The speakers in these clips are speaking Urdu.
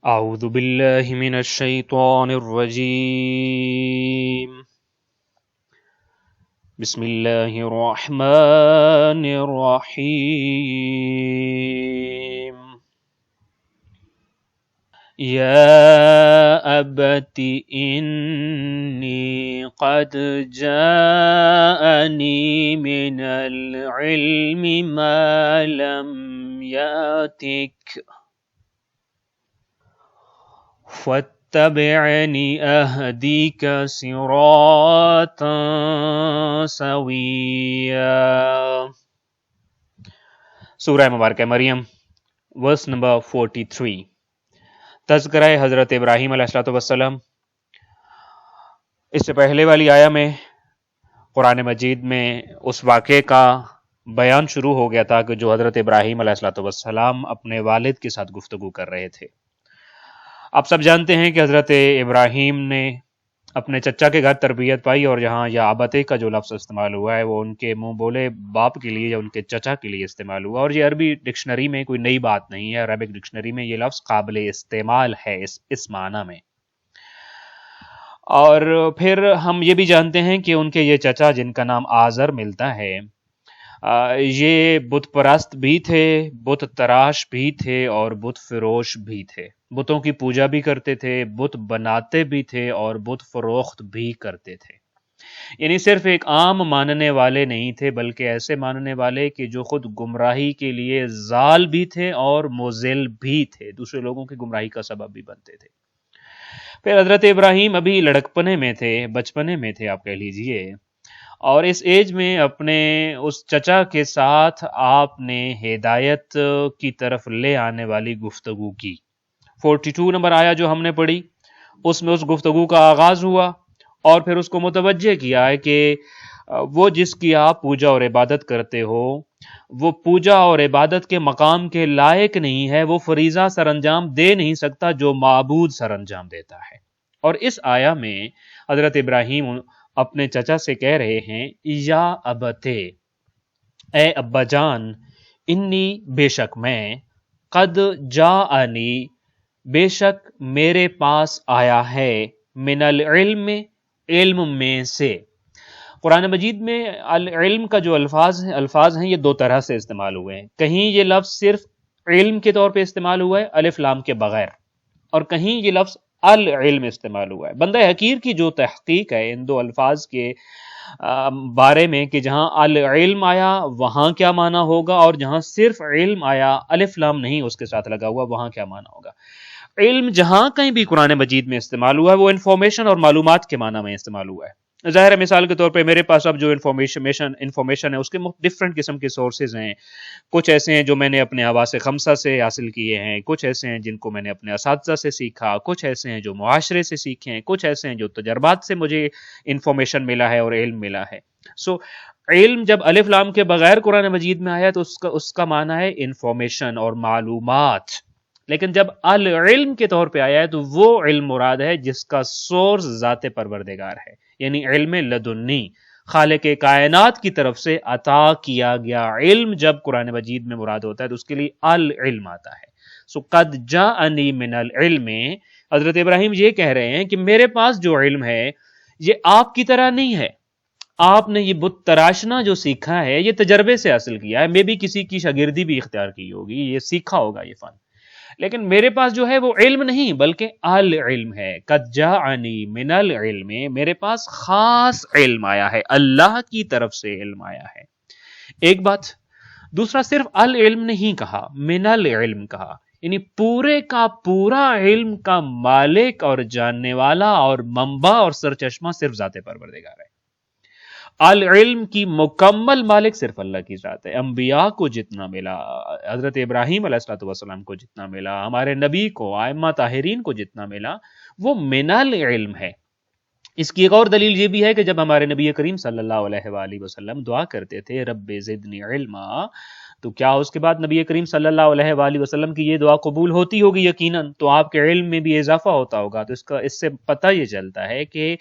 أعوذ بالله من الشيطان الرجيم. بسم الله الرحمن الرحيم. يا أبت إني قد جاءني من العلم ما لم يأتك فاتبعني أهديك صراطا سويا. سورہ مبارکہ مریم ورس نمبر 43. تذکرہ حضرت ابراہیم علیہ السلام. اس سے پہلے والی آیا میں قرآن مجید میں اس واقعے کا بیان شروع ہو گیا تھا کہ جو حضرت ابراہیم علیہ السلام اپنے والد کے ساتھ گفتگو کر رہے تھے. آپ سب جانتے ہیں کہ حضرت ابراہیم نے اپنے چچا کے گھر تربیت پائی، اور جہاں یا ابتے کا جو لفظ استعمال ہوا ہے وہ ان کے منہ بولے باپ کے لیے یا ان کے چچا کے لیے استعمال ہوا، اور یہ عربی ڈکشنری میں کوئی نئی بات نہیں ہے. عربک ڈکشنری میں یہ لفظ قابل استعمال ہے اس معنی میں. اور پھر ہم یہ بھی جانتے ہیں کہ ان کے یہ چچا جن کا نام آزر ملتا ہے، یہ بت پرست بھی تھے، بت تراش بھی تھے اور بت فروش بھی تھے. بتوں کی پوجا بھی کرتے تھے، بت بناتے بھی تھے اور بت فروخت بھی کرتے تھے. یعنی صرف ایک عام ماننے والے نہیں تھے، بلکہ ایسے ماننے والے کہ جو خود گمراہی کے لیے زال بھی تھے اور مضل بھی تھے، دوسرے لوگوں کی گمراہی کا سبب بھی بنتے تھے. پھر حضرت ابراہیم ابھی لڑکپنے میں تھے، بچپنے میں تھے آپ کہہ لیجئے، اور اس ایج میں اپنے اس چچا کے ساتھ آپ نے ہدایت کی طرف لے آنے والی گفتگو کی. 42 نمبر آیا جو ہم نے پڑھی، اس میں اس گفتگو کا آغاز ہوا اور پھر اس کو متوجہ کیا ہے کہ وہ جس کی آپ پوجا اور عبادت کرتے ہو وہ پوجا اور عبادت کے مقام کے لائق نہیں ہے، وہ فریضہ سر انجام دے نہیں سکتا جو معبود سر انجام دیتا ہے. اور اس آیا میں حضرت ابراہیم اپنے چچا سے کہہ رہے ہیں یا ابتے، اے ابا جان، انی بے شک میں، قد جاءنی بے شک میرے پاس آیا ہے، من العلم علم میں سے. قرآن مجید میں العلم کا جو الفاظ ہیں یہ دو طرح سے استعمال ہوئے ہیں. کہیں یہ لفظ صرف علم کے طور پہ استعمال ہوا ہے الف لام کے بغیر، اور کہیں یہ لفظ العلم استعمال ہوا ہے. بندہ حقیر کی جو تحقیق ہے ان دو الفاظ کے بارے میں کہ جہاں العلم آیا وہاں کیا معنی ہوگا، اور جہاں صرف علم آیا الف لام نہیں اس کے ساتھ لگا ہوا وہاں کیا معنی ہوگا. علم جہاں کہیں بھی قرآن مجید میں استعمال ہوا ہے وہ انفارمیشن اور معلومات کے معنی میں استعمال ہوا ہے. ظاہر ہے مثال کے طور پہ میرے پاس اب جو انفارمیشن ہے اس کے ڈفرینٹ قسم کے سورسز ہیں. کچھ ایسے ہیں جو میں نے اپنے حواس خمسہ سے حاصل کیے ہیں، کچھ ایسے ہیں جن کو میں نے اپنے اساتذہ سے سیکھا، کچھ ایسے ہیں جو معاشرے سے سیکھے ہیں، کچھ ایسے ہیں جو تجربات سے مجھے انفارمیشن ملا ہے اور علم ملا ہے. علم جب الف لام کے بغیر قرآن مجید میں آیا تو اس کا معنی ہے انفارمیشن اور معلومات. لیکن جب العلم کے طور پہ آیا ہے تو وہ علم مراد ہے جس کا سورس ذات پروردگار ہے، یعنی علم لدنی، خالق کائنات کی طرف سے عطا کیا گیا علم. جب قرآن مجید میں مراد ہوتا ہے تو اس کے لیے العلم آتا ہے. قد جاءنی من العلم، حضرت ابراہیم یہ کہہ رہے ہیں کہ میرے پاس جو علم ہے یہ آپ کی طرح نہیں ہے. آپ نے یہ بت تراشنا جو سیکھا ہے یہ تجربے سے حاصل کیا ہے، میں بھی کسی کی شاگردی بھی اختیار کی ہوگی، یہ سیکھا ہوگا یہ فن، لیکن میرے پاس جو ہے وہ علم نہیں بلکہ العلم ہے. قد جاءنی من العلم، میرے پاس خاص علم آیا ہے، اللہ کی طرف سے علم آیا ہے. ایک بات. دوسرا، صرف العلم نہیں کہا، من العلم کہا، یعنی پورے کا پورا علم کا مالک اور جاننے والا اور منبع اور سرچشمہ صرف ذات پروردگار ہے. العلم کی مکمل مالک صرف اللہ کی ذات ہے. انبیاء کو جتنا ملا، حضرت ابراہیم علیہ السلام کو جتنا ملا، ہمارے نبی کو، ائمہ طاہرین کو جتنا ملا، وہ من العلم ہے. اس کی ایک اور دلیل یہ بھی ہے کہ جب ہمارے نبی کریم صلی اللہ علیہ وآلہ وسلم دعا کرتے تھے رب زدنی علما، تو کیا اس کے بعد نبی کریم صلی اللہ علیہ وآلہ وسلم کی یہ دعا قبول ہوتی ہوگی؟ یقیناً. تو آپ کے علم میں بھی اضافہ ہوتا ہوگا. تو اس سے پتہ یہ چلتا ہے کہ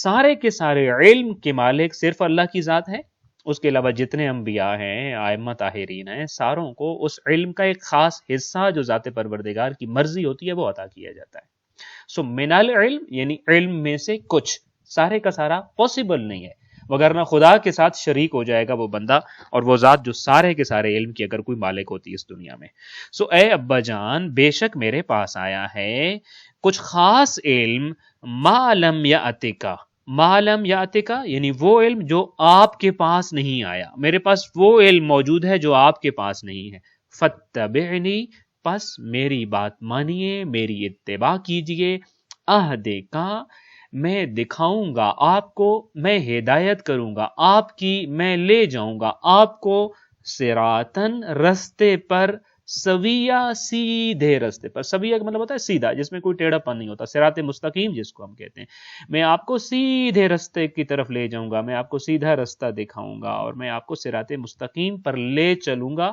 سارے کے سارے علم کے مالک صرف اللہ کی ذات ہے، اس کے علاوہ جتنے انبیاء ہیں، ائمہ طاہرین ہیں، ساروں کو اس علم کا ایک خاص حصہ جو ذات پروردگار کی مرضی ہوتی ہے وہ عطا کیا جاتا ہے۔ سو من العلم یعنی علم میں سے کچھ، سارے کا سارا پاسبل نہیں ہے، وگرنہ خدا کے ساتھ شریک ہو جائے گا وہ بندہ اور وہ ذات جو سارے کے سارے علم کی اگر کوئی مالک ہوتی ہے اس دنیا میں۔ سو اے ابا جان، بے شک میرے پاس آیا ہے کچھ خاص علم، ما لم یاتک، ما لم یاتک یعنی وہ علم جو آپ کے پاس نہیں آیا، میرے پاس وہ علم موجود ہے جو آپ کے پاس نہیں ہے۔ فتبعنی، پس میری بات مانیے، میری اتباع کیجئے، اہدکا، میں دکھاؤں گا آپ کو، میں ہدایت کروں گا آپ کی، میں لے جاؤں گا آپ کو صراطن، رستے پر، سویہ، سیدھے رستے پر۔ سویہ کا مطلب ہوتا ہے سیدھا، جس میں کوئی ٹیڑھا پن نہیں ہوتا، صراط مستقیم جس کو ہم کہتے ہیں۔ میں آپ کو سیدھے رستے کی طرف لے جاؤں گا، میں آپ کو سیدھا رستہ دکھاؤں گا اور میں آپ کو صراط مستقیم پر لے چلوں گا،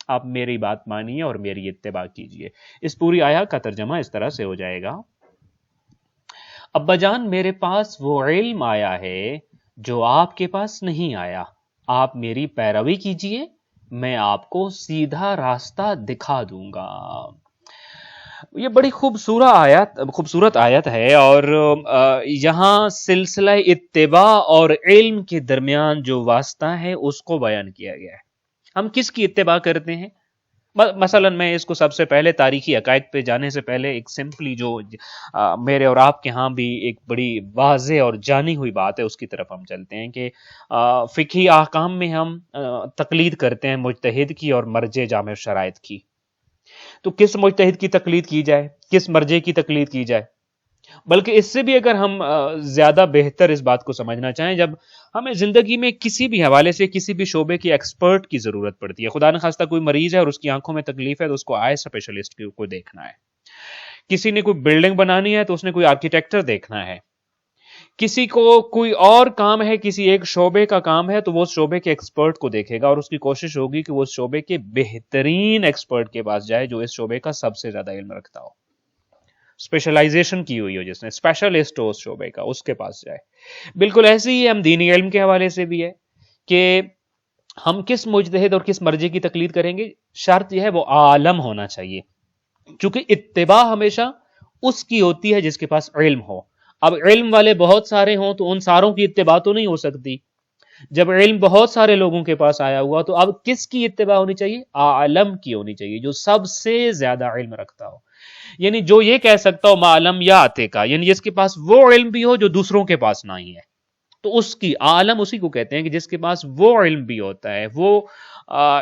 آپ میری بات مانیے اور میری اتباع کیجئے۔ اس پوری آیت کا ترجمہ اس طرح سے ہو جائے گا، ابا جان میرے پاس وہ علم آیا ہے جو آپ کے پاس نہیں آیا، آپ میری پیروی کیجئے، میں آپ کو سیدھا راستہ دکھا دوں گا۔ یہ بڑی خوبصورت آیت ہے، اور یہاں سلسلہ اتباع اور علم کے درمیان جو واسطہ ہے اس کو بیان کیا گیا ہے۔ ہم کس کی اتباع کرتے ہیں؟ مثلا میں اس کو سب سے پہلے تاریخی عقائد پہ جانے سے پہلے ایک سمپلی جو میرے اور آپ کے ہاں بھی ایک بڑی واضح اور جانی ہوئی بات ہے اس کی طرف ہم چلتے ہیں کہ فقہی احکام میں ہم تقلید کرتے ہیں مجتہد کی اور مرجع جامع شرائط کی۔ تو کس مجتہد کی تقلید کی جائے، کس مرجع کی تقلید کی جائے؟ بلکہ اس سے بھی اگر ہم زیادہ بہتر اس بات کو سمجھنا چاہیں، جب ہمیں زندگی میں کسی بھی حوالے سے کسی بھی شعبے کے ایکسپرٹ کی ضرورت پڑتی ہے، خدا نخواستہ کوئی مریض ہے اور اس کی آنکھوں میں تکلیف ہے تو اس کو آئی اسپیشلسٹ کو دیکھنا ہے، کسی نے کوئی بلڈنگ بنانی ہے تو اس نے کوئی آرکیٹیکچر دیکھنا ہے، کسی کو کوئی اور کام ہے، کسی ایک شعبے کا کام ہے تو وہ اس شعبے کے ایکسپرٹ کو دیکھے گا اور اس کی کوشش ہوگی کہ وہ اس شعبے کے بہترین ایکسپرٹ کے پاس جائے جو اس شعبے کا سب سے زیادہ علم رکھتا ہو، اسپیشلائزیشن کی ہوئی ہو، جس نے اسپیشلسٹ ہو اس شعبے کا، اس کے پاس جائے۔ بالکل ایسے ہی ہم دینی علم کے حوالے سے بھی ہے کہ ہم کس مجتہد اور کس مرجع کی تقلید کریں گے، شرط یہ ہے وہ عالم ہونا چاہیے، چونکہ اتباع ہمیشہ اس کی ہوتی ہے جس کے پاس علم ہو۔ اب علم والے بہت سارے ہوں تو ان ساروں کی اتباع تو نہیں ہو سکتی، جب علم بہت سارے لوگوں کے پاس آیا ہوا تو اب کس کی اتباع ہونی چاہیے؟ عالم کی ہونی چاہیے، جو سب سے زیادہ علم رکھتا ہو، یعنی جو یہ کہہ سکتا ہو معلم یا آتے کا، یعنی جس کے پاس وہ علم بھی ہو جو دوسروں کے پاس نہیں ہے، تو اس کی عالم اسی کو کہتے ہیں کہ جس کے پاس وہ علم بھی ہوتا ہے، وہ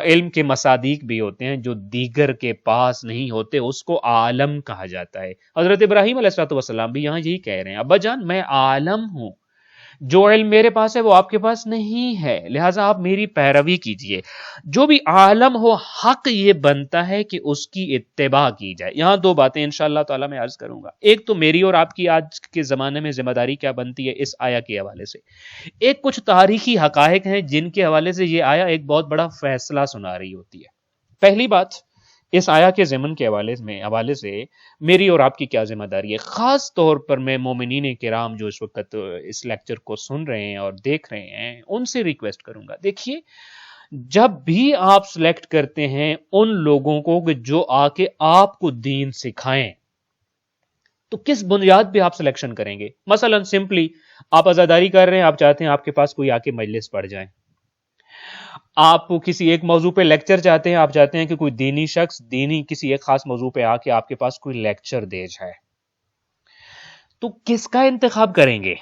علم کے مصادیق بھی ہوتے ہیں جو دیگر کے پاس نہیں ہوتے، اس کو عالم کہا جاتا ہے۔ حضرت ابراہیم علیہ السلام بھی یہاں یہی کہہ رہے ہیں، ابا جان میں عالم ہوں، جو علم میرے پاس ہے وہ آپ کے پاس نہیں ہے، لہٰذا آپ میری پیروی کیجئے۔ جو بھی عالم ہو، حق یہ بنتا ہے کہ اس کی اتباع کی جائے۔ یہاں دو باتیں انشاءاللہ تعالی میں عرض کروں گا، ایک تو میری اور آپ کی آج کے زمانے میں ذمہ داری کیا بنتی ہے اس آیا کے حوالے سے، ایک کچھ تاریخی حقائق ہیں جن کے حوالے سے یہ آیا ایک بہت بڑا فیصلہ سنا رہی ہوتی ہے۔ پہلی بات، اس آیا کے ضمن کے حوالے سے میری اور آپ کی کیا ذمہ داری ہے، خاص طور پر میں مومنین کرام جو اس وقت اس لیکچر کو سن رہے ہیں اور دیکھ رہے ہیں ان سے ریکویسٹ کروں گا، دیکھیے جب بھی آپ سلیکٹ کرتے ہیں ان لوگوں کو کہ جو آ کے آپ کو دین سکھائیں، تو کس بنیاد پہ آپ سلیکشن کریں گے؟ مثلا سمپلی آپ عزاداری کر رہے ہیں، آپ چاہتے ہیں آپ کے پاس کوئی آ کے مجلس پڑھ جائیں، آپ کسی ایک موضوع پہ لیکچر چاہتے ہیں، آپ چاہتے ہیں کہ کوئی دینی شخص دینی کسی ایک خاص موضوع پہ آ کے آپ کے پاس کوئی لیکچر دے جائے، تو کس کا انتخاب کریں گے؟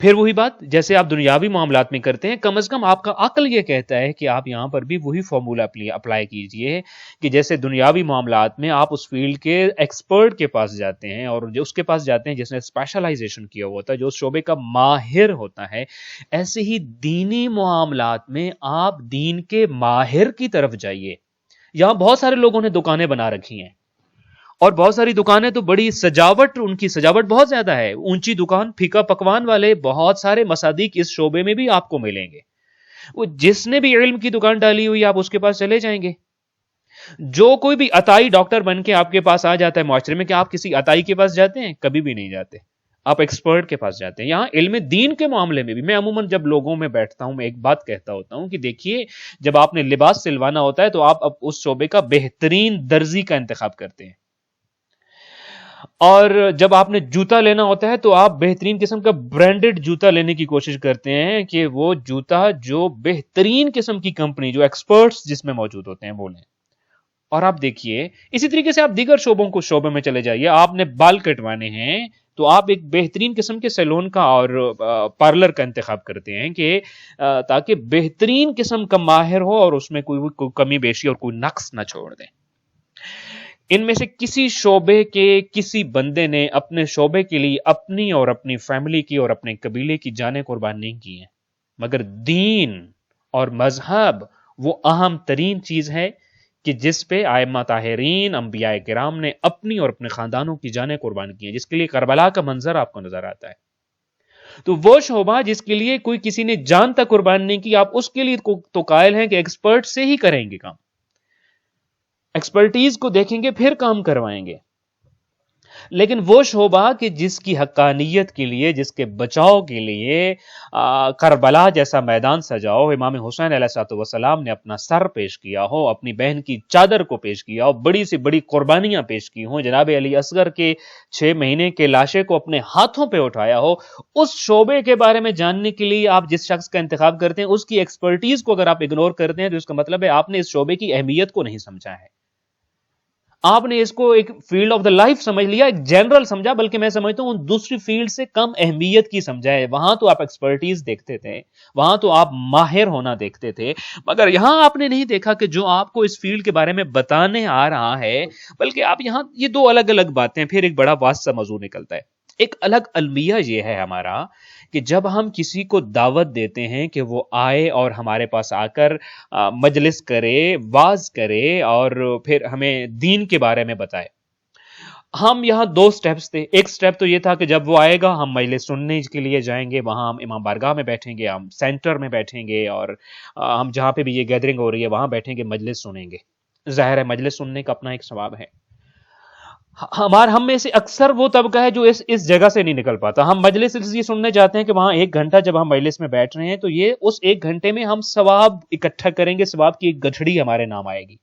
پھر وہی بات جیسے آپ دنیاوی معاملات میں کرتے ہیں، کم از کم آپ کا عقل یہ کہتا ہے کہ آپ یہاں پر بھی وہی فارمولہ اپلائی کیجئے کہ جیسے دنیاوی معاملات میں آپ اس فیلڈ کے ایکسپرٹ کے پاس جاتے ہیں اور جو اس کے پاس جاتے ہیں جس نے اسپیشلائزیشن کیا ہوتا ہے، جو اس شعبے کا ماہر ہوتا ہے، ایسے ہی دینی معاملات میں آپ دین کے ماہر کی طرف جائیے۔ یہاں بہت سارے لوگوں نے دکانیں بنا رکھی ہیں اور بہت ساری دکانیں تو بڑی سجاوٹ، ان کی سجاوٹ بہت زیادہ ہے، اونچی دکان، پھیکا پکوان والے بہت سارے مصادیق اس شعبے میں بھی آپ کو ملیں گے۔ وہ جس نے بھی علم کی دکان ڈالی ہوئی آپ اس کے پاس چلے جائیں گے۔ جو کوئی بھی عطائی ڈاکٹر بن کے آپ کے پاس آ جاتا ہے معاشرے میں، کہ آپ کسی عطائی کے پاس جاتے ہیں؟ کبھی بھی نہیں جاتے۔ آپ ایکسپرٹ کے پاس جاتے ہیں. یہاں علم دین کے معاملے میں بھی میں عموماً جب لوگوں میں بیٹھتا ہوں میں ایک بات کہتا ہوتا ہوں کہ دیکھیے جب آپ نے لباس سلوانا ہوتا ہے تو آپ اب اس شعبے کا بہترین درزی کا انتخاب کرتے ہیں، اور جب آپ نے جوتا لینا ہوتا ہے تو آپ بہترین قسم کا برانڈڈ جوتا لینے کی کوشش کرتے ہیں کہ وہ جوتا جو بہترین قسم کی کمپنی، جو ایکسپرٹس جس میں موجود ہوتے ہیں وہ لیں. اور آپ دیکھیے اسی طریقے سے آپ دیگر شعبوں میں چلے جائیے. آپ نے بال کٹوانے ہیں تو آپ ایک بہترین قسم کے سیلون کا اور پارلر کا انتخاب کرتے ہیں کہ تاکہ بہترین قسم کا ماہر ہو اور اس میں کوئی کمی بیشی اور کوئی نقص نہ چھوڑ دیں. ان میں سے کسی شعبے کے کسی بندے نے اپنے شعبے کے لیے اپنی اور اپنی فیملی کی اور اپنے قبیلے کی جانیں قربان نہیں کی ہیں، مگر دین اور مذہب وہ اہم ترین چیز ہے کہ جس پہ ائمہ طاہرین انبیاء کرام نے اپنی اور اپنے خاندانوں کی جانیں قربان کی ہیں، جس کے لیے کربلا کا منظر آپ کو نظر آتا ہے. تو وہ شعبہ جس کے لیے کوئی کسی نے جان تک قربان نہیں کی، آپ اس کے لیے تو قائل ہیں کہ ایکسپرٹ سے ہی کریں گے کام، ایکسپرٹیز کو دیکھیں گے پھر کام کروائیں گے. لیکن وہ شعبہ کہ جس کی حقانیت کے لیے، جس کے بچاؤ کے لیے کربلا جیسا میدان سجاؤ، امام حسین علیہ الصلوۃ والسلام نے اپنا سر پیش کیا ہو، اپنی بہن کی چادر کو پیش کیا ہو، بڑی سی بڑی قربانیاں پیش کی ہوں، جناب علی اصغر کے 6 مہینے کے لاشے کو اپنے ہاتھوں پہ اٹھایا ہو، اس شعبے کے بارے میں جاننے کے لیے آپ جس شخص کا انتخاب کرتے ہیں اس کی ایکسپرٹیز کو اگر آپ اگنور کرتے ہیں تو اس کا مطلب ہے آپ نے اس شعبے کی اہمیت کو نہیں سمجھا ہے. آپ نے اس کو ایک فیلڈ آف دا لائف سمجھ لیا، ایک جنرل سمجھا، بلکہ میں سمجھتا ہوں دوسری فیلڈ سے کم اہمیت کی سمجھا ہے. وہاں تو آپ ایکسپرٹیز دیکھتے تھے، وہاں تو آپ ماہر ہونا دیکھتے تھے، مگر یہاں آپ نے نہیں دیکھا کہ جو آپ کو اس فیلڈ کے بارے میں بتانے آ رہا ہے، بلکہ آپ یہاں یہ دو الگ الگ باتیں، پھر ایک بڑا واسطہ موضوع نکلتا ہے. ایک الگ المیہ یہ ہے ہمارا کہ جب ہم کسی کو دعوت دیتے ہیں کہ وہ آئے اور ہمارے پاس آ کر مجلس کرے، واز کرے اور پھر ہمیں دین کے بارے میں بتائے. ہم یہاں 2 سٹیپس تھے. ایک سٹیپ تو یہ تھا کہ جب وہ آئے گا ہم مجلس سننے کے لیے جائیں گے، وہاں ہم امام بارگاہ میں بیٹھیں گے، ہم سینٹر میں بیٹھیں گے، اور ہم جہاں پہ بھی یہ گیدرنگ ہو رہی ہے وہاں بیٹھیں گے، مجلس سنیں گے. ظاہر ہے مجلس سننے کا اپنا ایک ثواب ہے. ہم میں سے اکثر وہ طبقہ ہے جو اس جگہ سے نہیں نکل پاتا. ہم مجلس اس لیے سننے جاتے ہیں کہ وہاں 1 گھنٹہ جب ہم مجلس میں بیٹھ رہے ہیں تو یہ اس 1 گھنٹے میں ہم ثواب اکٹھا کریں گے، ثواب کی ایک گٹھڑی ہمارے نام آئے گی.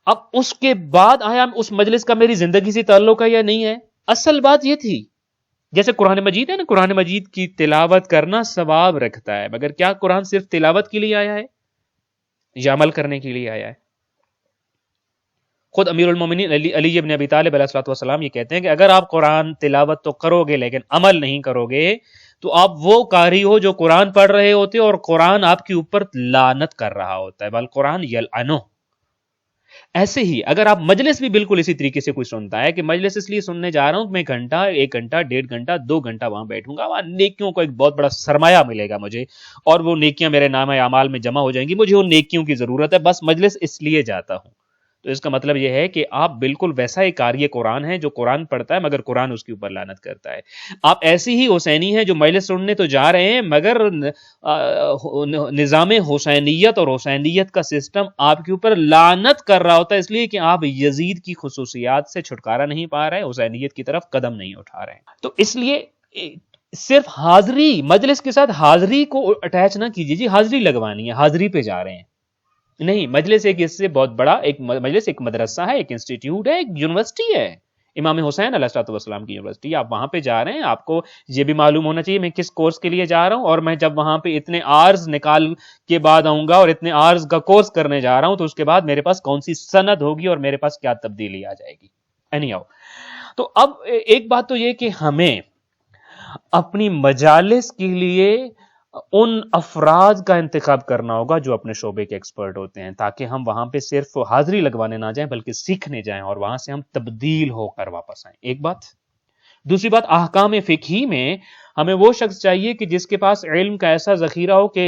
اب اس کے بعد آیا اس مجلس کا میری زندگی سے تعلق ہے یا نہیں ہے؟ اصل بات یہ تھی جیسے قرآن مجید ہے نا، قرآن مجید کی تلاوت کرنا ثواب رکھتا ہے، مگر کیا قرآن صرف تلاوت کے لیے آیا ہے یا عمل کرنے کے لیے آیا ہے؟ خود امیر المومنین علی ابن ابی طالب علیہ الصلوۃ والسلام یہ کہتے ہیں کہ اگر آپ قرآن تلاوت تو کرو گے لیکن عمل نہیں کرو گے تو آپ وہ قاری ہو جو قرآن پڑھ رہے ہوتے اور قرآن آپ کے اوپر لعنت کر رہا ہوتا ہے، بل قرآن یلعنہ. ایسے ہی اگر آپ مجلس بھی بالکل اسی طریقے سے کوئی سنتا ہے کہ مجلس اس لیے سننے جا رہا ہوں کہ میں گھنٹہ 1 گھنٹہ 1.5 گھنٹہ 2 گھنٹہ وہاں بیٹھوں گا، وہاں نیکیوں کو ایک بہت بڑا سرمایہ ملے گا مجھے، اور وہ نیکیاں میرے نام اعمال میں جمع ہو جائیں گی، مجھے ان نیکیوں کی ضرورت ہے، بس مجلس اس لیے جاتا ہوں. تو اس کا مطلب یہ ہے کہ آپ بالکل ویسا ایک قاری قرآن ہے جو قرآن پڑھتا ہے مگر قرآن اس کے اوپر لعنت کرتا ہے. آپ ایسی ہی حسینی ہیں جو مجلس سننے تو جا رہے ہیں مگر نظام حسینیت اور حسینیت کا سسٹم آپ کے اوپر لعنت کر رہا ہوتا ہے، اس لیے کہ آپ یزید کی خصوصیات سے چھٹکارا نہیں پا رہے، حسینیت کی طرف قدم نہیں اٹھا رہے. تو اس لیے صرف حاضری، مجلس کے ساتھ حاضری کو اٹیچ نہ کیجیے، جی حاضری لگوانی ہے، حاضری پہ جا رہے ہیں نہیں. مجلس ایک اس سے بہت بڑا ایک مجلس، ایک مدرسہ ہے، ایک انسٹیٹیوٹ ہے، ایک یونیورسٹی ہے، امام حسین علیہ الصلوۃ والسلام کی یونیورسٹی. آپ وہاں پہ جا رہے ہیں، آپ کو یہ بھی معلوم ہونا چاہیے میں کس کورس کے لیے جا رہا ہوں، اور میں جب وہاں پہ اتنے آرز نکال کے بعد آؤں گا اور اتنے آرز کا کورس کرنے جا رہا ہوں تو اس کے بعد میرے پاس کون سی سند ہوگی اور میرے پاس کیا تبدیلی آ جائے گی. تو اب ایک بات تو یہ کہ ہمیں اپنی مجالس کے لیے ان افراد کا انتخاب کرنا ہوگا جو اپنے شعبے کے ایکسپرٹ ہوتے ہیں، تاکہ ہم وہاں پہ صرف حاضری لگوانے نہ جائیں بلکہ سیکھنے جائیں اور وہاں سے ہم تبدیل ہو کر واپس آئیں. ایک بات. دوسری بات، احکام فقہی میں ہمیں وہ شخص چاہیے کہ جس کے پاس علم کا ایسا ذخیرہ ہو کہ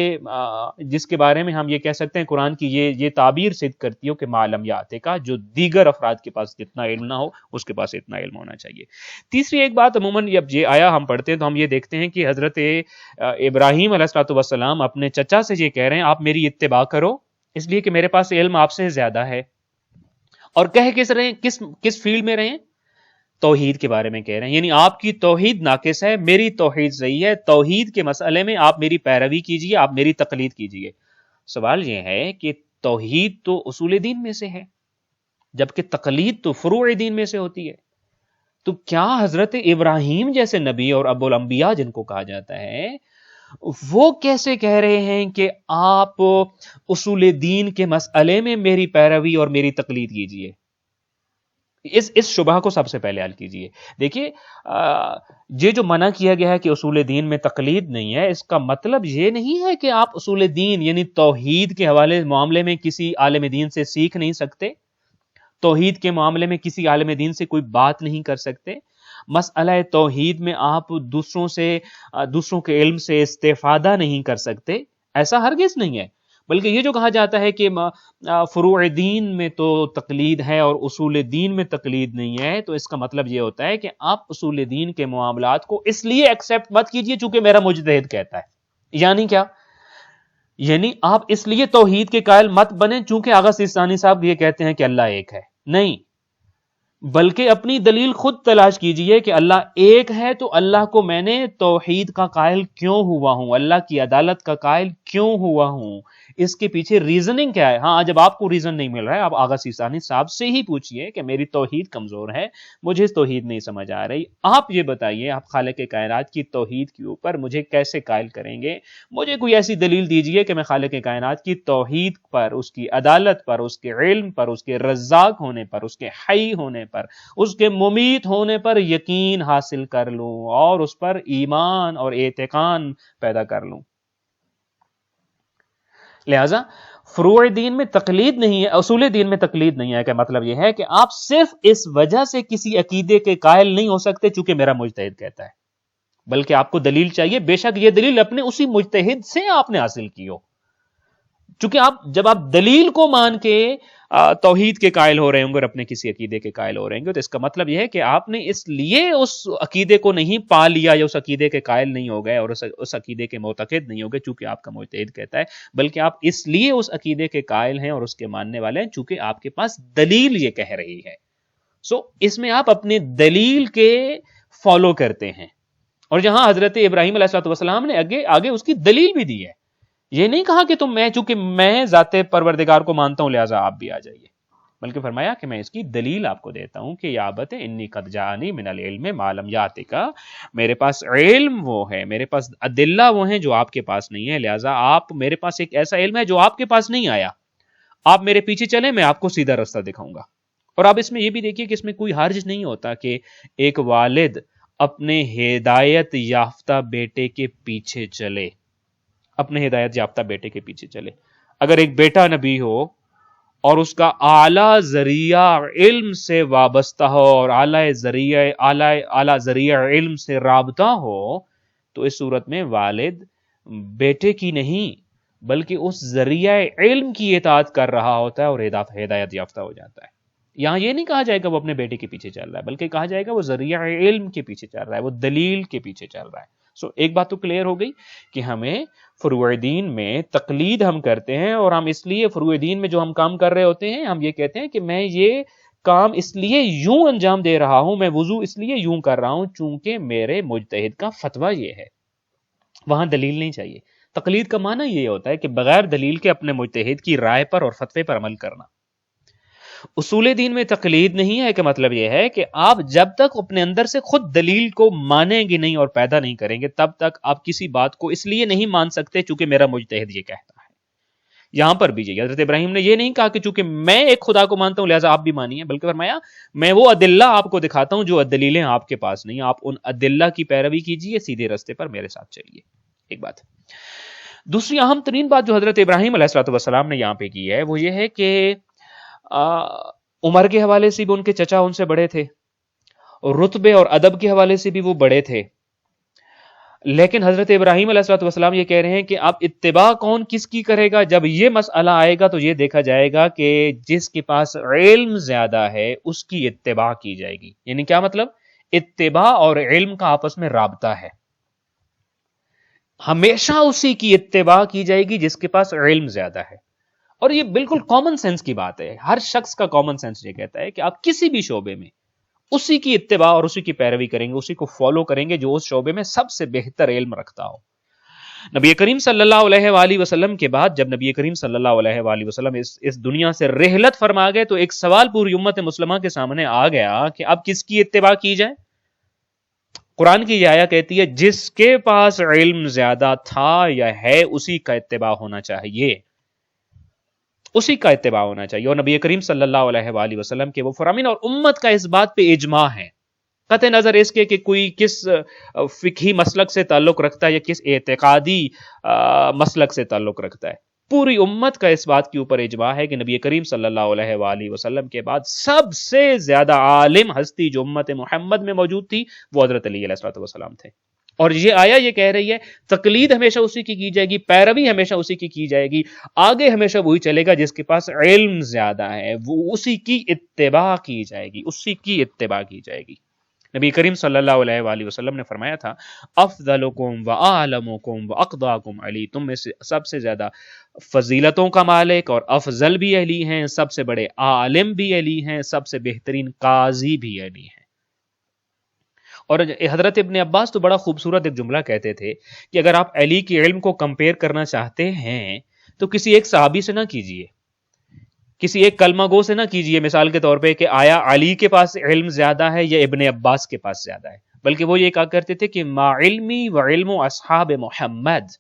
جس کے بارے میں ہم یہ کہہ سکتے ہیں قرآن کی یہ تعبیر صدق کرتی ہو کہ ما لم یاتک، جو دیگر افراد کے پاس جتنا علم نہ ہو اس کے پاس اتنا علم ہونا چاہیے. تیسری ایک بات، عموماً جب یہ آیا ہم پڑھتے ہیں تو ہم یہ دیکھتے ہیں کہ حضرت ابراہیم علیہ الصلوۃ والسلام اپنے چچا سے یہ کہہ رہے ہیں آپ میری اتباع کرو اس لیے کہ میرے پاس علم آپ سے زیادہ ہے. اور کہہ کس رہے ہیں، کس فیلڈ میں رہے ہیں؟ توحید کے بارے میں کہہ رہے ہیں، یعنی آپ کی توحید ناقص ہے، میری توحید صحیح ہے، توحید کے مسئلے میں آپ میری پیروی کیجئے، آپ میری تقلید کیجئے۔ سوال یہ ہے کہ توحید تو اصول دین میں سے ہے، جبکہ تقلید تو فروع دین میں سے ہوتی ہے، تو کیا حضرت ابراہیم جیسے نبی اور ابو الانبیاء جن کو کہا جاتا ہے، وہ کیسے کہہ رہے ہیں کہ آپ اصول دین کے مسئلے میں میری پیروی اور میری تقلید کیجئے؟ اس شبہ کو سب سے پہلے حل کیجئے۔ دیکھیے یہ جو منع کیا گیا ہے کہ اصول دین میں تقلید نہیں ہے، اس کا مطلب یہ نہیں ہے کہ آپ اصول دین یعنی توحید کے حوالے معاملے میں کسی عالم دین سے سیکھ نہیں سکتے، توحید کے معاملے میں کسی عالم دین سے کوئی بات نہیں کر سکتے، مسئلہ توحید میں آپ دوسروں کے علم سے استفادہ نہیں کر سکتے، ایسا ہرگز نہیں ہے۔ بلکہ یہ جو کہا جاتا ہے کہ فروع دین میں تو تقلید ہے اور اصول دین میں تقلید نہیں ہے، تو اس کا مطلب یہ ہوتا ہے کہ آپ اصول دین کے معاملات کو اس لیے ایکسیپٹ مت کیجئے چونکہ میرا مجتہد کہتا ہے۔ یعنی کیا؟ یعنی آپ اس لیے توحید کے قائل مت بنیں چونکہ آغا سیستانی صاحب یہ کہتے ہیں کہ اللہ ایک ہے، نہیں، بلکہ اپنی دلیل خود تلاش کیجئے کہ اللہ ایک ہے تو اللہ کو میں نے توحید کا قائل کیوں ہوا ہوں، اللہ کی عدالت کا قائل کیوں ہوا ہوں، اس کے پیچھے ریزننگ کیا ہے۔ ہاں، جب آپ کو ریزن نہیں مل رہا ہے، آپ آغا سیستانی صاحب سے ہی پوچھئے کہ میری توحید کمزور ہے، مجھے توحید نہیں سمجھ آ رہی، آپ یہ بتائیے آپ خالق کائنات کی توحید کے اوپر مجھے کیسے قائل کریں گے؟ مجھے کوئی ایسی دلیل دیجئے کہ میں خالق کائنات کی توحید پر، اس کی عدالت پر، اس کے علم پر، اس کے رزاق ہونے پر، اس کے حی ہونے پر، اس کے ممیت ہونے پر یقین حاصل کر لوں اور اس پر ایمان اور اعتقاد پیدا کر لوں۔ لہذا فروع دین میں تقلید نہیں ہے، اصول دین میں تقلید نہیں ہے، کہ مطلب یہ ہے کہ آپ صرف اس وجہ سے کسی عقیدے کے قائل نہیں ہو سکتے چونکہ میرا مجتہد کہتا ہے، بلکہ آپ کو دلیل چاہیے، بے شک یہ دلیل اپنے اسی مجتہد سے آپ نے حاصل کی ہو، چونکہ جب آپ دلیل کو مان کے توحید کے قائل ہو رہے ہوں گے اور اپنے کسی عقیدے کے قائل ہو رہے ہوں گے، تو اس کا مطلب یہ ہے کہ آپ نے اس لیے اس عقیدے کو نہیں پا لیا یا اس عقیدے کے قائل نہیں ہو گئے اور اس عقیدے کے معتقد نہیں ہو گئے چونکہ آپ کا مجتہد کہتا ہے، بلکہ آپ اس لیے اس عقیدے کے قائل ہیں اور اس کے ماننے والے ہیں چونکہ آپ کے پاس دلیل یہ کہہ رہی ہے۔ اس میں آپ اپنے دلیل کے فالو کرتے ہیں، اور جہاں حضرت ابراہیم علیہ السلام نے آگے اس کی دلیل بھی دی ہے، یہ نہیں کہا کہ چونکہ میں ذات پروردگار کو مانتا ہوں لہٰذا آپ بھی آ جائیے، بلکہ فرمایا کہ میں اس کی دلیل آپ کو دیتا ہوں کہ یا ابت انی قد جاءنی من العلم ما لم یاتک، میرے پاس علم وہ ہے، میرے پاس ادلہ وہ ہیں جو آپ کے پاس نہیں ہے، لہٰذا میرے پاس ایک ایسا علم ہے جو آپ کے پاس نہیں آیا، آپ میرے پیچھے چلیں، میں آپ کو سیدھا رستہ دکھاؤں گا۔ اور آپ اس میں یہ بھی دیکھیے کہ اس میں کوئی حرج نہیں ہوتا کہ ایک والد اپنے ہدایت یافتہ بیٹے کے پیچھے چلے، اپنے ہدایت یافتہ بیٹے کے پیچھے چلے۔ اگر ایک بیٹا نبی ہو اور اس کا اعلیٰ ذریعہ علم سے وابستہ ہو اور اعلیٰ ذریعہ علم سے رابطہ ہو، تو اس صورت میں والد بیٹے کی نہیں بلکہ اس ذریعہ علم کی اطاعت کر رہا ہوتا ہے اور ہدایت یافتہ ہو جاتا ہے۔ یہاں یہ نہیں کہا جائے گا وہ اپنے بیٹے کے پیچھے چل رہا ہے، بلکہ کہا جائے گا وہ ذریعہ علم کے پیچھے چل رہا ہے، وہ دلیل کے پیچھے چل رہا ہے۔ ایک بات تو کلیئر ہو گئی کہ ہمیں فروع دین میں تقلید ہم کرتے ہیں، اور ہم اس لیے فروع دین میں جو ہم کام کر رہے ہوتے ہیں، ہم یہ کہتے ہیں کہ میں یہ کام اس لیے یوں انجام دے رہا ہوں، میں وضو اس لیے یوں کر رہا ہوں چونکہ میرے مجتہد کا فتویٰ یہ ہے۔ وہاں دلیل نہیں چاہیے۔ تقلید کا معنی یہ ہوتا ہے کہ بغیر دلیل کے اپنے مجتہد کی رائے پر اور فتوے پر عمل کرنا۔ اصول دین میں تقلید نہیں ہے کہ مطلب یہ ہے کہ آپ جب تک اپنے اندر سے خود دلیل کو مانیں گے نہیں اور پیدا نہیں کریں گے، تب تک آپ کسی بات کو اس لیے نہیں مان سکتے چونکہ میرا مجتہد یہ کہتا ہے۔ یہاں پر بھی حضرت ابراہیم نے یہ نہیں کہا کہ چونکہ میں ایک خدا کو مانتا ہوں لہٰذا آپ بھی مانیے، بلکہ فرمایا میں وہ ادلہ آپ کو دکھاتا ہوں جو دلیلیں آپ کے پاس نہیں، آپ ان ادلہ کی پیروی کیجئے، سیدھے رستے پر میرے ساتھ چلیے۔ ایک بات۔ دوسری اہم ترین بات جو حضرت ابراہیم علیہ السلام نے یہاں پہ کی ہے وہ یہ ہے کہ عمر کے حوالے سے بھی ان کے چچا ان سے بڑے تھے، رتبے اور ادب کے حوالے سے بھی وہ بڑے تھے، لیکن حضرت ابراہیم علیہ السلام یہ کہہ رہے ہیں کہ اب اتباع کون کس کی کرے گا؟ جب یہ مسئلہ آئے گا تو یہ دیکھا جائے گا کہ جس کے پاس علم زیادہ ہے اس کی اتباع کی جائے گی۔ یعنی کیا مطلب؟ اتباع اور علم کا آپس میں رابطہ ہے، ہمیشہ اسی کی اتباع کی جائے گی جس کے پاس علم زیادہ ہے۔ اور یہ بالکل کامن سینس کی بات ہے، ہر شخص کا کامن سینس یہ کہتا ہے کہ آپ کسی بھی شعبے میں اسی کی اتباع اور اسی کی پیروی کریں گے، اسی کو فالو کریں گے جو اس شعبے میں سب سے بہتر علم رکھتا ہو۔ نبی کریم صلی اللہ علیہ وآلہ وسلم کے بعد جب نبی کریم صلی اللہ علیہ وآلہ وسلم اس دنیا سے رحلت فرما گئے تو ایک سوال پوری امت مسلمہ کے سامنے آ گیا کہ اب کس کی اتباع کی جائے؟ قرآن کی یہ آیت کہتی ہے جس کے پاس علم زیادہ تھا یا ہے اسی کا اتباع ہونا چاہیے، اسی کا اتباع ہونا چاہیے۔ اور نبی کریم صلی اللہ علیہ وآلہ وسلم کے وہ فرامین اور امت کا اس بات پہ اجماع ہے، قطع نظر اس کے کہ کوئی کس فقہی مسلک سے تعلق رکھتا ہے یا کس اعتقادی مسلک سے تعلق رکھتا ہے، پوری امت کا اس بات کے اوپر اجماع ہے کہ نبی کریم صلی اللہ علیہ وآلہ وسلم کے بعد سب سے زیادہ عالم ہستی جو امت محمد میں موجود تھی وہ حضرت علی علیہ الصلوۃ والسلام تھے۔ اور یہ آیا یہ کہہ رہی ہے تقلید ہمیشہ اسی کی جائے گی، پیروی ہمیشہ اسی کی جائے گی، آگے ہمیشہ وہی چلے گا جس کے پاس علم زیادہ ہے، وہ اسی کی اتباع کی جائے گی، اسی کی اتباع کی جائے گی۔ نبی کریم صلی اللہ علیہ وآلہ وسلم نے فرمایا تھا افضلکم واعلمکم واقضاکم علی، تم میں سے سب سے زیادہ فضیلتوں کا مالک اور افضل بھی علی ہیں، سب سے بڑے عالم بھی علی ہیں، سب سے بہترین قاضی بھی علی ہیں۔ اور حضرت ابن عباس تو بڑا خوبصورت ایک جملہ کہتے تھے کہ اگر آپ علی کے علم کو کمپیئر کرنا چاہتے ہیں تو کسی ایک صحابی سے نہ کیجئے، کسی ایک کلمہ گو سے نہ کیجئے، مثال کے طور پہ کہ آیا علی کے پاس علم زیادہ ہے یا ابن عباس کے پاس زیادہ ہے، بلکہ وہ یہ کہا کرتے تھے کہ ما علمی و علم اصحاب محمد،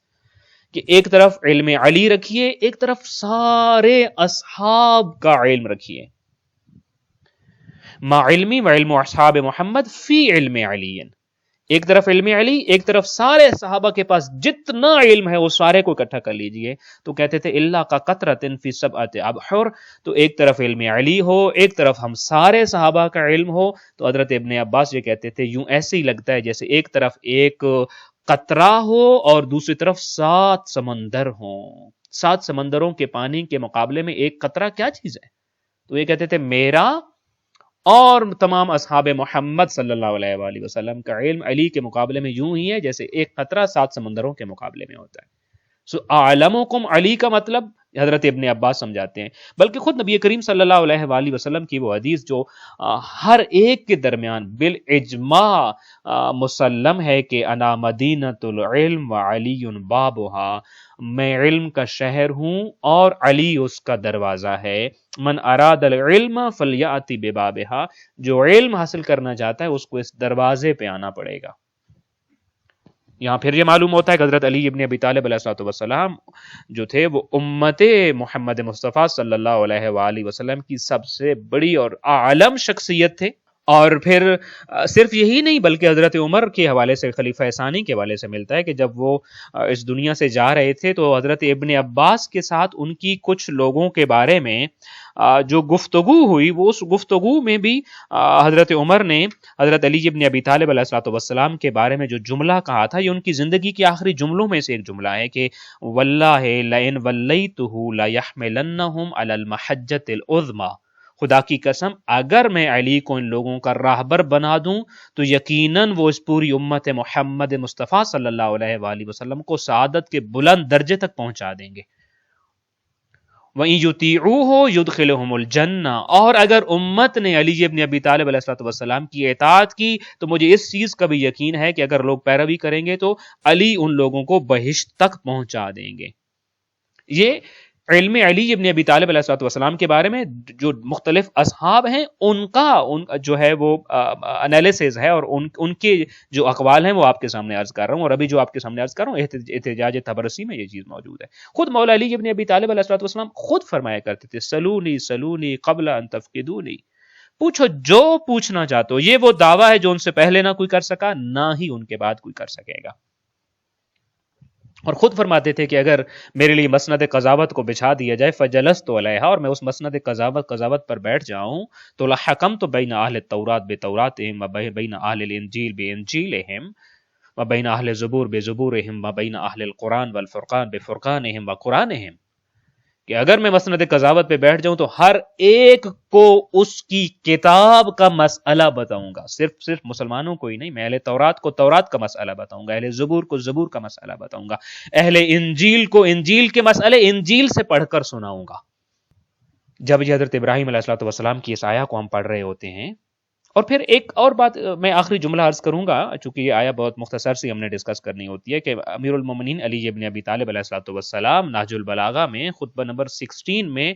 کہ ایک طرف علم علی رکھیے، ایک طرف سارے اصحاب کا علم رکھیے۔ ما علمی و علم اصحاب محمد فی علم علی، ایک طرف علم علی، ایک طرف سارے صحابہ کے پاس جتنا علم ہے وہ سارے کو اکٹھا کر لیجئے۔ تو کہتے تھے اللہ کا قطرۃ فی سبعۃ ابحر، تو ایک طرف علم علی ہو، ایک طرف ہم سارے صحابہ کا علم ہو، تو حضرت ابن عباس یہ کہتے تھے یوں ایسے ہی لگتا ہے جیسے ایک طرف ایک قطرہ ہو اور دوسری طرف 7 سمندر ہوں، 7 سمندروں کے پانی کے مقابلے میں ایک قطرہ کیا چیز ہے؟ تو یہ کہتے تھے میرا اور تمام اصحاب محمد صلی اللہ علیہ وآلہ وسلم کا علم علی کے مقابلے میں یوں ہی ہے جیسے ایک قطرہ 7 سمندروں کے مقابلے میں ہوتا ہے۔ سو اعلمکم علی کا مطلب حضرت ابن عباس سمجھاتے ہیں، بلکہ خود نبی کریم صلی اللہ علیہ وآلہ وسلم کی وہ حدیث جو ہر ایک کے درمیان بالاجماع مسلم ہے کہ انا مدینۃ العلم وعلی بابها، میں علم کا شہر ہوں اور علی اس کا دروازہ ہے۔ من اراد العلم فلیأتی ببابها، جو علم حاصل کرنا چاہتا ہے اس کو اس دروازے پہ آنا پڑے گا۔ یہاں پھر یہ معلوم ہوتا ہے کہ حضرت علی ابن ابی طالب علیہ الصلوۃ والسلام جو تھے وہ امت محمد مصطفیٰ صلی اللہ علیہ وآلہ وسلم کی سب سے بڑی اور اعلم شخصیت تھے۔ اور پھر صرف یہی نہیں بلکہ حضرت عمر کے حوالے سے، خلیفہ ثانی کے حوالے سے ملتا ہے کہ جب وہ اس دنیا سے جا رہے تھے تو حضرت ابن عباس کے ساتھ ان کی کچھ لوگوں کے بارے میں جو گفتگو ہوئی، وہ اس گفتگو میں بھی حضرت عمر نے حضرت علی ابن ابی طالب علیہ الصلوۃ والسلام کے بارے میں جو جملہ کہا تھا، یہ ان کی زندگی کے آخری جملوں میں سے ایک جملہ ہے کہ واللہ لئن ولیتہ لیحملنہم علی المحجۃ العظمی، خدا کی قسم اگر میں علی کو ان لوگوں کا راہبر بنا دوں تو یقیناً وہ اس پوری امت محمد مصطفیٰ صلی اللہ علیہ وآلہ وسلم کو سعادت کے بلند درجے تک پہنچا دیں گے۔ وَإِن يُطِيعُوهُ يُدْخِلْهُمُ الْجَنَّةَ، اور اگر امت نے علی ابن ابی طالب علیہ الصلوۃ والسلام کی اطاعت کی تو مجھے اس چیز کا بھی یقین ہے کہ اگر لوگ پیروی کریں گے تو علی ان لوگوں کو بہشت تک پہنچا دیں گے۔ یہ علم علی ابن ابی طالب علیہ الصلوۃ والسلام کے بارے میں جو مختلف اصحاب ہیں ان کا جو ہے وہ انالیسز ہے، اور ان کے جو اقوال ہیں وہ آپ کے سامنے عرض کر رہا ہوں، اور ابھی جو آپ کے سامنے عرض کر رہا ہوں احتجاج تبرسی میں یہ چیز موجود ہے۔ خود مولا علی ابن ابی طالب علیہ الصلوۃ والسلام خود فرمایا کرتے تھے سلونی سلونی قبل ان تفقدونی، پوچھو جو پوچھنا چاہتے ہو۔ یہ وہ دعویٰ ہے جو ان سے پہلے نہ کوئی کر سکا، نہ ہی ان کے بعد کوئی کر سکے گا۔ اور خود فرماتے تھے کہ اگر میرے لیے مسند قضاوت کو بچھا دیا جائے فجلست علیہا، اور میں اس مسند قضاوت پر بیٹھ جاؤں تو لحکمت بین اہل التوراۃ بتوراتہم وبین اہل الانجیل بانجیلہم وبین اہل الزبور بزبورہم وبین اہل القرآن والفرقان بفرقانہم وقرآنہم، کہ اگر میں مسند قضاوت پہ بیٹھ جاؤں تو ہر ایک کو اس کی کتاب کا مسئلہ بتاؤں گا، صرف مسلمانوں کو ہی نہیں، میں اہل تورات کو تورات کا مسئلہ بتاؤں گا، اہل زبور کو زبور کا مسئلہ بتاؤں گا، اہل انجیل کو انجیل کے مسئلے انجیل سے پڑھ کر سناؤں گا۔ جب یہ حضرت ابراہیم علیہ الصلوۃ والسلام کی اس آیہ کو ہم پڑھ رہے ہوتے ہیں اور پھر ایک اور بات میں آخری جملہ عرض کروں گا، چونکہ یہ آیا بہت مختصر سی ہم نے ڈسکس کرنی ہوتی ہے، کہ امیر المومنین علی ابن ابی طالب علیہ الصلوۃ والسلام نہج البلاغہ میں خطبہ نمبر 16 میں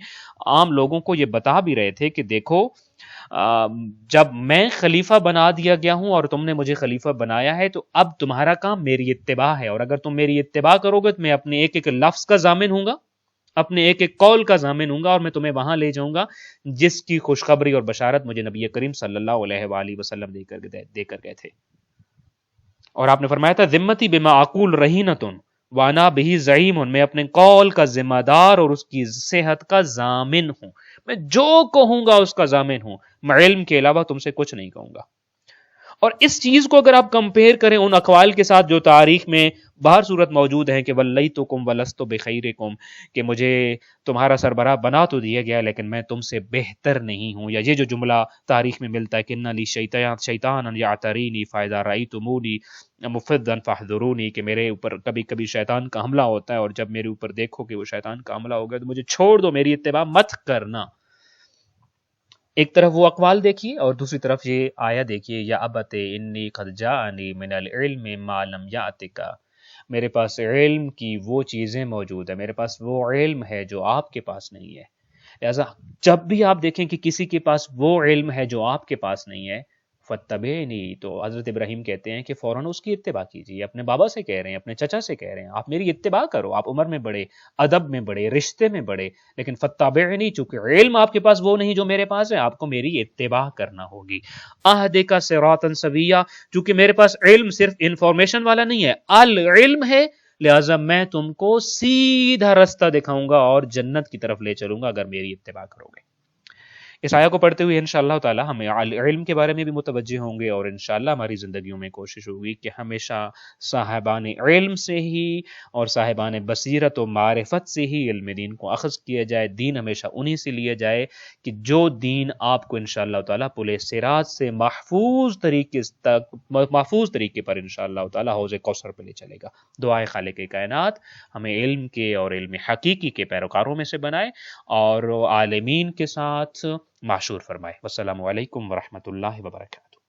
عام لوگوں کو یہ بتا بھی رہے تھے کہ دیکھو جب میں خلیفہ بنا دیا گیا ہوں اور تم نے مجھے خلیفہ بنایا ہے تو اب تمہارا کام میری اتباع ہے، اور اگر تم میری اتباع کرو گے تو میں اپنے ایک ایک لفظ کا ضامن ہوں گا، اپنے ایک ایک قول کا ضامن ہوں گا، اور میں تمہیں وہاں لے جاؤں گا جس کی خوشخبری اور بشارت مجھے نبی کریم صلی اللہ علیہ وآلہ وسلم دے کر گئے تھے۔ اور آپ نے فرمایا تھا ذمتی بما اقول رہینۃ وانا بہ زعیم، میں اپنے قول کا ذمہ دار اور اس کی صحت کا ضامن ہوں، میں جو کہوں گا اس کا ضامن ہوں، میں علم کے علاوہ تم سے کچھ نہیں کہوں گا۔ اور اس چیز کو اگر آپ کمپیئر کریں ان اقوال کے ساتھ جو تاریخ میں باہر صورت موجود ہیں کہ ولیتکم ولست بخیرکم، کہ مجھے تمہارا سربراہ بنا تو دیا گیا لیکن میں تم سے بہتر نہیں ہوں، یا یہ جو جملہ تاریخ میں ملتا ہے کہ ان لی شیطانا یعترینی فاذا رأیتمونی مفدا فاحذرونی، کہ میرے اوپر کبھی کبھی شیطان کا حملہ ہوتا ہے اور جب میرے اوپر دیکھو کہ وہ شیطان کا حملہ ہو گیا تو مجھے چھوڑ دو، میری اتباع مت کرنا۔ ایک طرف وہ اقوال دیکھیے اور دوسری طرف یہ آیا دیکھیے، یا ابت انی قد جاءنی من العلم ما لم یاتک، میرے پاس علم کی وہ چیزیں موجود ہیں، میرے پاس وہ علم ہے جو آپ کے پاس نہیں ہے۔ لہذا جب بھی آپ دیکھیں کہ کسی کے پاس وہ علم ہے جو آپ کے پاس نہیں ہے، فاتبعنی، تو حضرت ابراہیم کہتے ہیں کہ فوراً اس کی اتباع کیجیے، اپنے بابا سے کہہ رہے ہیں، اپنے چچا سے کہہ رہے ہیں، آپ میری اتباع کرو، آپ عمر میں بڑھے، ادب میں بڑھے، رشتے میں بڑھے، لیکن فاتبعنی، چونکہ علم آپ کے پاس وہ نہیں جو میرے پاس ہے، آپ کو میری اتباع کرنا ہوگی۔ اہدک صراطا سویا، چونکہ میرے پاس علم صرف انفارمیشن والا نہیں ہے، العلم ہے، لہٰذا میں تم کو سیدھا رستہ دکھاؤں گا اور جنت کی طرف لے چلوں گا اگر میری اتباع کرو گے۔ اس آیہ کو پڑھتے ہوئے انشاءاللہ تعالی ہم علم کے بارے میں بھی متوجہ ہوں گے، اور انشاءاللہ ہماری زندگیوں میں کوشش ہوگی کہ ہمیشہ صاحبان علم سے ہی اور صاحبان بصیرت و معرفت سے ہی علم دین کو اخذ کیا جائے، دین ہمیشہ انہی سے لیا جائے کہ جو دین آپ کو انشاءاللہ تعالی پل صراط سے محفوظ طریقے پر انشاءاللہ تعالی حوض کوثر پہ لے چلے گا۔ دعائے خالق کائنات ہمیں علم کے اور علم حقیقی کے پیروکاروں میں سے بنائے اور عالمین کے ساتھ معشور فرمائے۔ والسلام علیکم ورحمۃ اللہ وبرکاتہ۔